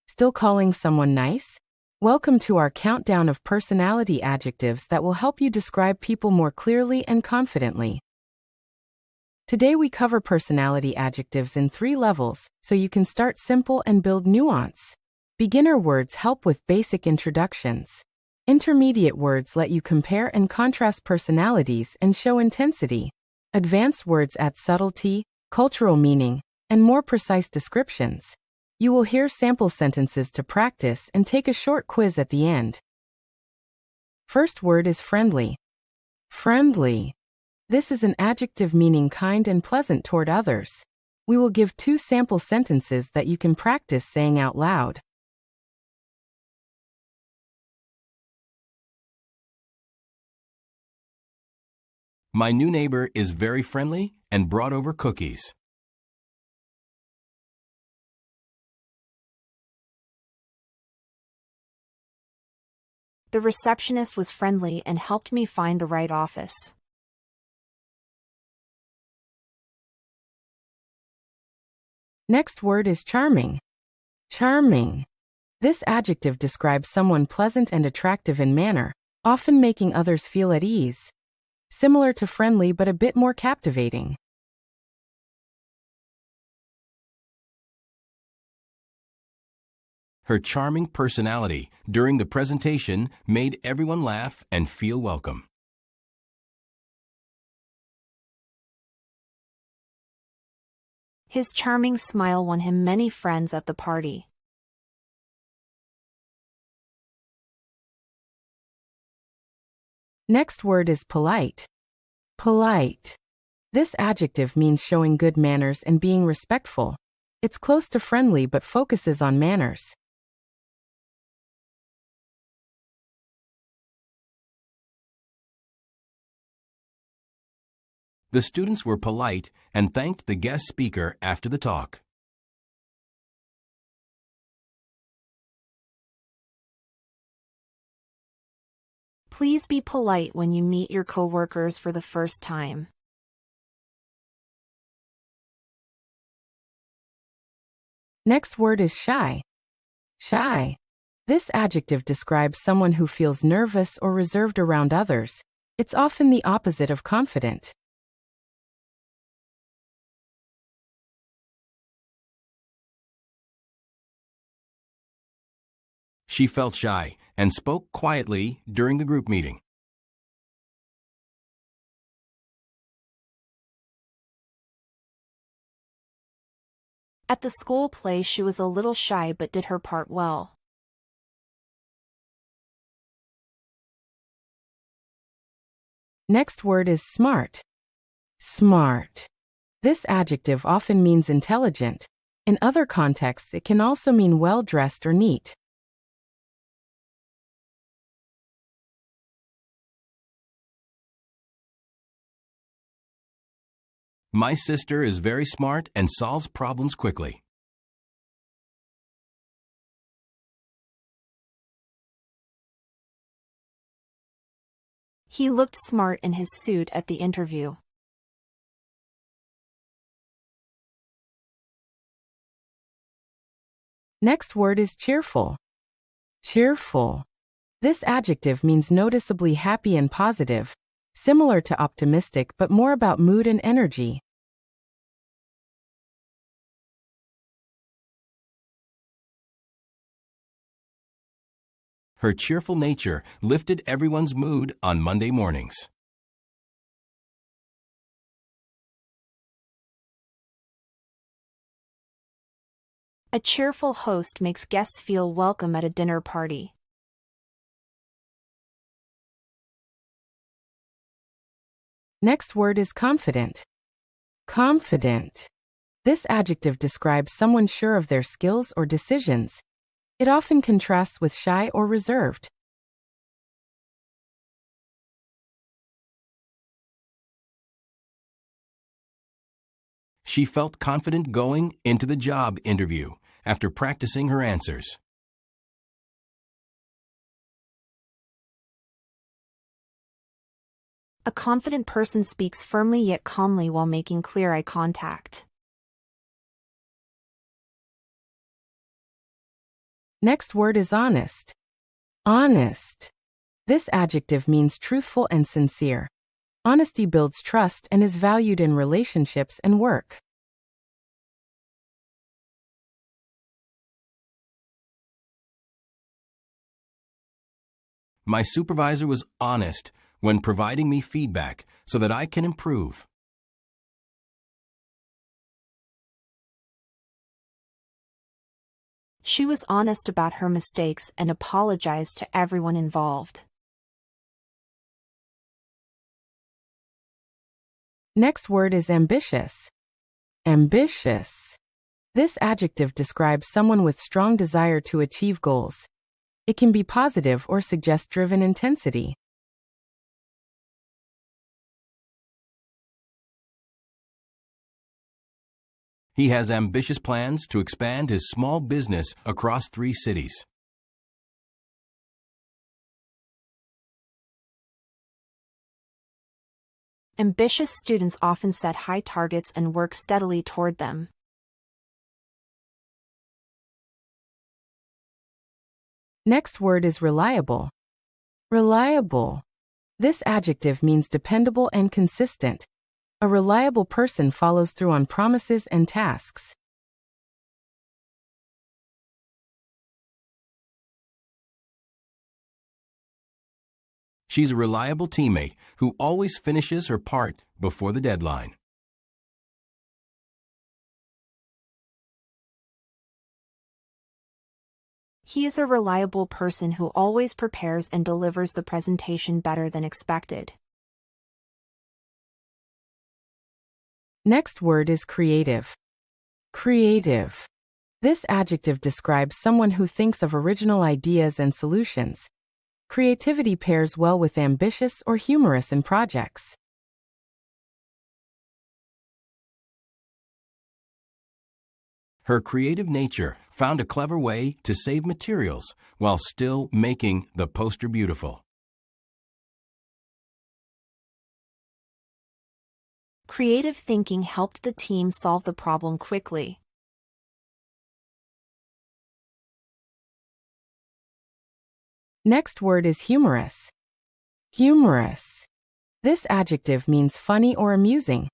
Still calling someone nice? Welcome to our countdown of personality adjectives that will help you describe people more clearly and confidently. Today we cover personality adjectives in 3 levels, so you can start simple and build nuance. Beginner words help with basic introductions. Intermediate words let you compare and contrast personalities and show intensity. Advanced words add subtlety, cultural meaning, and more precise descriptions. You will hear sample sentences to practice and take a short quiz at the end. First word is friendly. Friendly. This is an adjective meaning kind and pleasant toward others. We will give 2 sample sentences that you can practice saying out loud. My new neighbor is very friendly and brought over cookies. The receptionist was friendly and helped me find the right office. Next word is charming. Charming. This adjective describes someone pleasant and attractive in manner, often making others feel at ease. Similar to friendly but a bit more captivating. Her charming personality during the presentation made everyone laugh and feel welcome. His charming smile won him many friends at the party. Next word is polite. Polite. This adjective means showing good manners and being respectful. It's close to friendly but focuses on manners. The students were polite and thanked the guest speaker after the talk. Please be polite when you meet your coworkers for the first time. Next word is shy. Shy. This adjective describes someone who feels nervous or reserved around others. It's often the opposite of confident. She felt shy and spoke quietly during the group meeting. At the school play, she was a little shy but did her part well. Next word is smart. Smart. This adjective often means intelligent. In other contexts, it can also mean well-dressed or neat. My sister is very smart and solves problems quickly. He looked smart in his suit at the interview. Next word is cheerful. Cheerful. This adjective means noticeably happy and positive, similar to optimistic but more about mood and energy. Her cheerful nature lifted everyone's mood on Monday mornings. A cheerful host makes guests feel welcome at a dinner party. Next word is confident. Confident. This adjective describes someone sure of their skills or decisions. It often contrasts with shy or reserved. She felt confident going into the job interview after practicing her answers. A confident person speaks firmly yet calmly while making clear eye contact. Next word is honest. Honest. This adjective means truthful and sincere. Honesty builds trust and is valued in relationships and work. My supervisor was honest when providing me feedback so that I can improve. She was honest about her mistakes and apologized to everyone involved. Next word is ambitious. Ambitious. This adjective describes someone with strong desire to achieve goals. It can be positive or suggest driven intensity. He has ambitious plans to expand his small business across 3 cities. Ambitious students often set high targets and work steadily toward them. Next word is reliable. Reliable. This adjective means dependable and consistent. A reliable person follows through on promises and tasks. She's a reliable teammate who always finishes her part before the deadline. He is a reliable person who always prepares and delivers the presentation better than expected. Next word is creative. Creative. This adjective describes someone who thinks of original ideas and solutions. Creativity pairs well with ambitious or humorous in projects. Her creative nature found a clever way to save materials while still making the poster beautiful. Creative thinking helped the team solve the problem quickly. Next word is humorous. Humorous. This adjective means funny or amusing.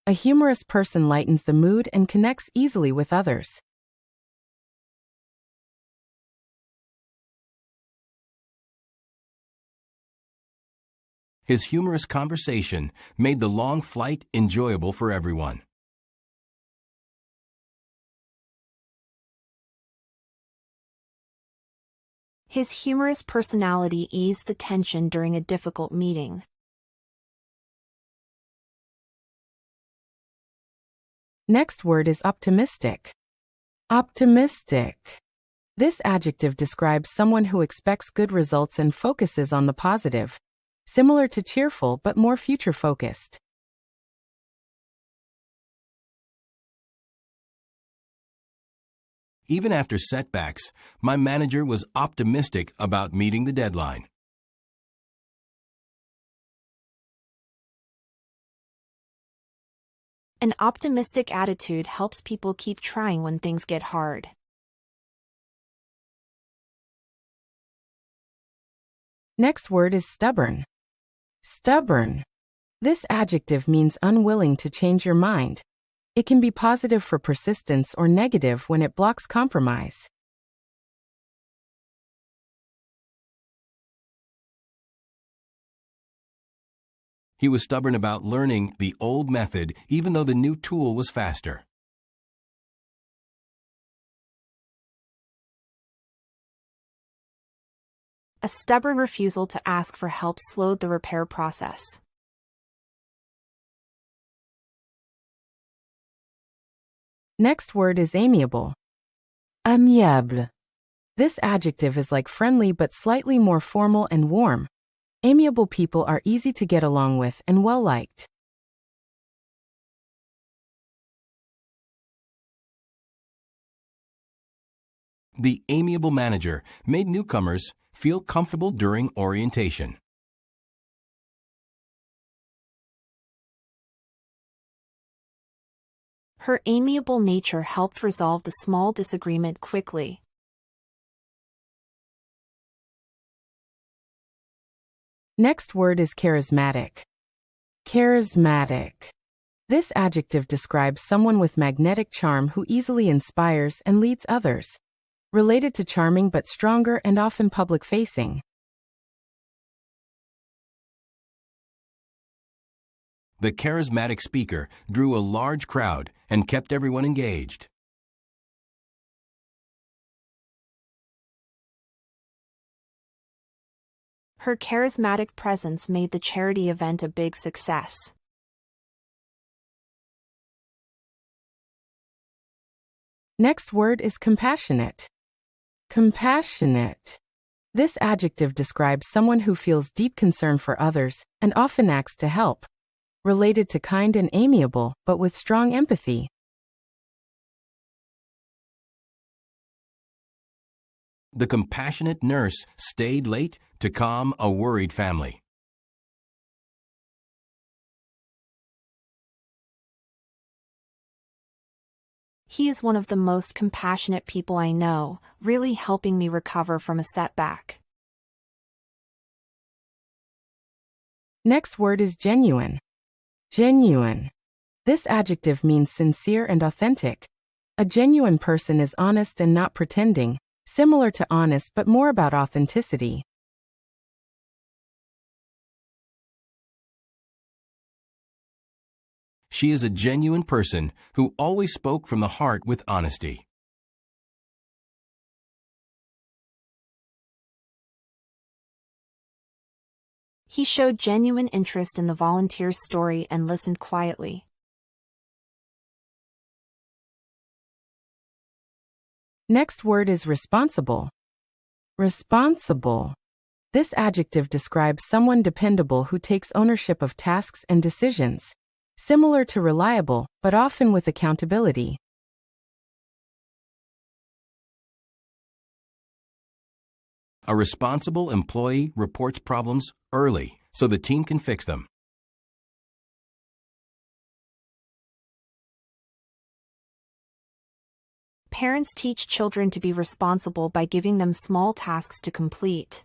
A humorous person lightens the mood and connects easily with others. His humorous conversation made the long flight enjoyable for everyone. His humorous personality eased the tension during a difficult meeting. Next word is optimistic. Optimistic. This adjective describes someone who expects good results and focuses on the positive. Similar to cheerful but more future-focused. Even after setbacks, my manager was optimistic about meeting the deadline. An optimistic attitude helps people keep trying when things get hard. Next word is stubborn. Stubborn. This adjective means unwilling to change your mind. It can be positive for persistence or negative when it blocks compromise. He was stubborn about learning the old method even though the new tool was faster. A stubborn refusal to ask for help slowed the repair process. Next word is amiable. Amiable. This adjective is like friendly but slightly more formal and warm. Amiable people are easy to get along with and well-liked. The amiable manager made newcomers feel comfortable during orientation. Her amiable nature helped resolve the small disagreement quickly. Next word is charismatic. Charismatic. This adjective describes someone with magnetic charm who easily inspires and leads others. Related to charming but stronger and often public-facing. The charismatic speaker drew a large crowd and kept everyone engaged. Her charismatic presence made the charity event a big success. Next word is compassionate. Compassionate. This adjective describes someone who feels deep concern for others and often acts to help. Related to kind and amiable, but with strong empathy. The compassionate nurse stayed late to calm a worried family. He is one of the most compassionate people I know, really helping me recover from a setback. Next word is genuine. Genuine. This adjective means sincere and authentic. A genuine person is honest and not pretending, similar to honest but more about authenticity. She is a genuine person who always spoke from the heart with honesty. He showed genuine interest in the volunteer's story and listened quietly. Next word is responsible. Responsible. This adjective describes someone dependable who takes ownership of tasks and decisions. Similar to reliable, but often with accountability. A responsible employee reports problems early so the team can fix them. Parents teach children to be responsible by giving them small tasks to complete.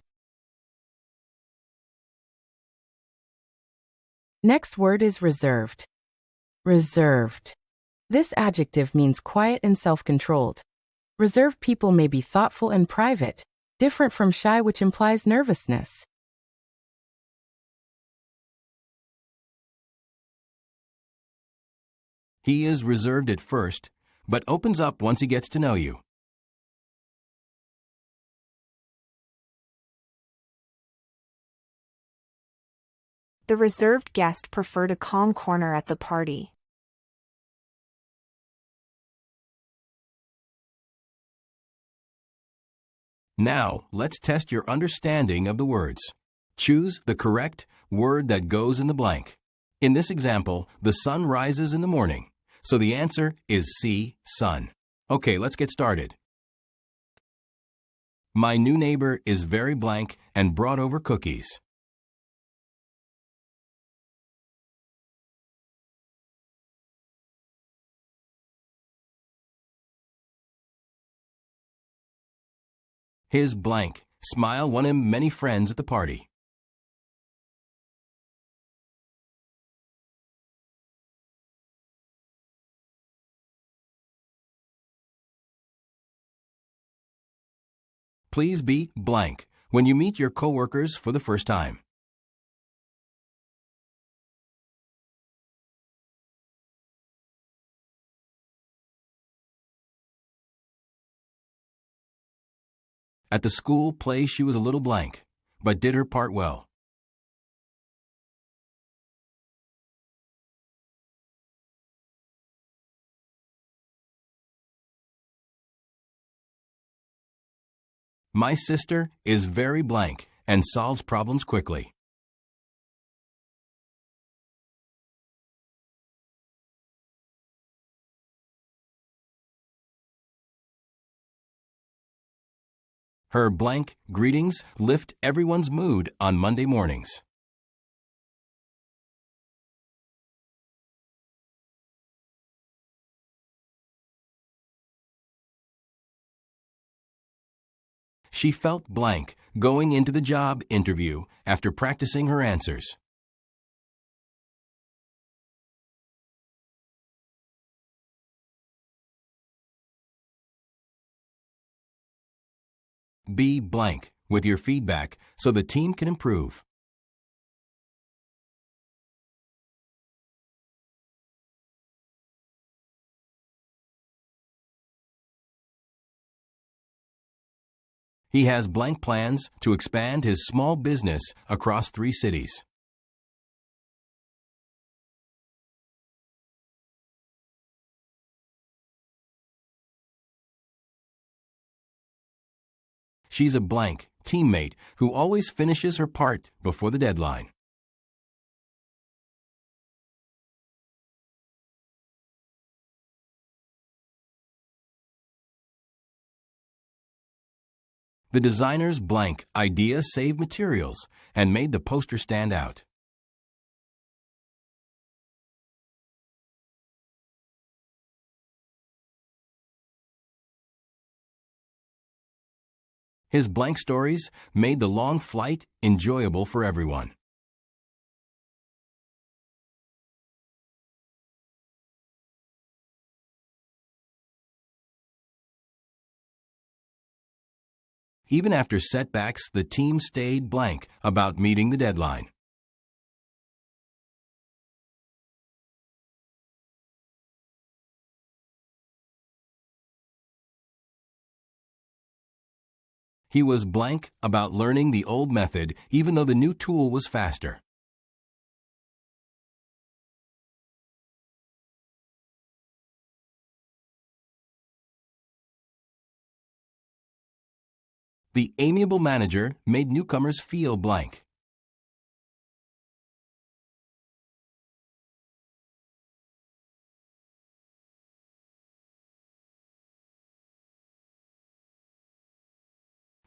Next word is reserved. Reserved. This adjective means quiet and self-controlled. Reserved people may be thoughtful and private, different from shy, which implies nervousness. He is reserved at first, but opens up once he gets to know you. The reserved guest preferred a calm corner at the party. Now, let's test your understanding of the words. Choose the correct word that goes in the blank. In this example, the sun rises in the morning, so the answer is C, sun. Okay, let's get started. My new neighbor is very blank and brought over cookies. His blank smile won him many friends at the party. Please be blank when you meet your coworkers for the first time. At the school play, she was a little blank, but did her part well. My sister is very blank and solves problems quickly. Her blank greetings lift everyone's mood on Monday mornings. She felt blank going into the job interview after practicing her answers. Be blank with your feedback so the team can improve. He has blank plans to expand his small business across 3 cities. She's a blank teammate who always finishes her part before the deadline. The designer's blank idea saved materials and made the poster stand out. His blank stories made the long flight enjoyable for everyone. Even after setbacks, the team stayed blank about meeting the deadline. He was blank about learning the old method even though the new tool was faster. The amiable manager made newcomers feel blank.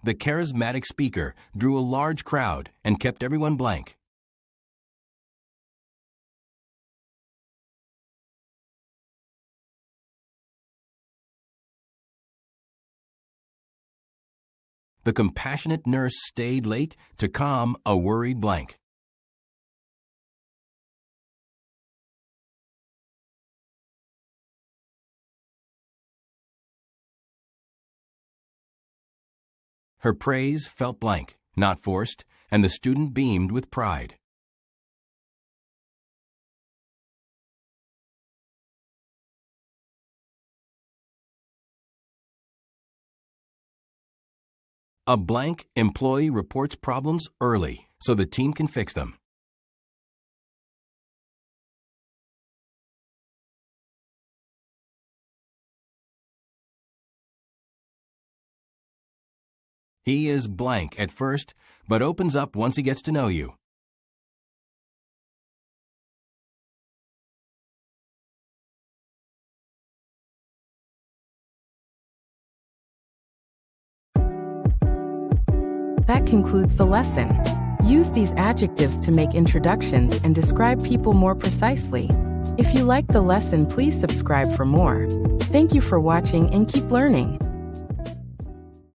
The charismatic speaker drew a large crowd and kept everyone blank. The compassionate nurse stayed late to calm a worried blank. Her praise felt blank, not forced, and the student beamed with pride. A blank employee reports problems early so the team can fix them. He is blank at first, but opens up once he gets to know you. That concludes the lesson. Use these adjectives to make introductions and describe people more precisely. If you liked the lesson, please subscribe for more. Thank you for watching and keep learning.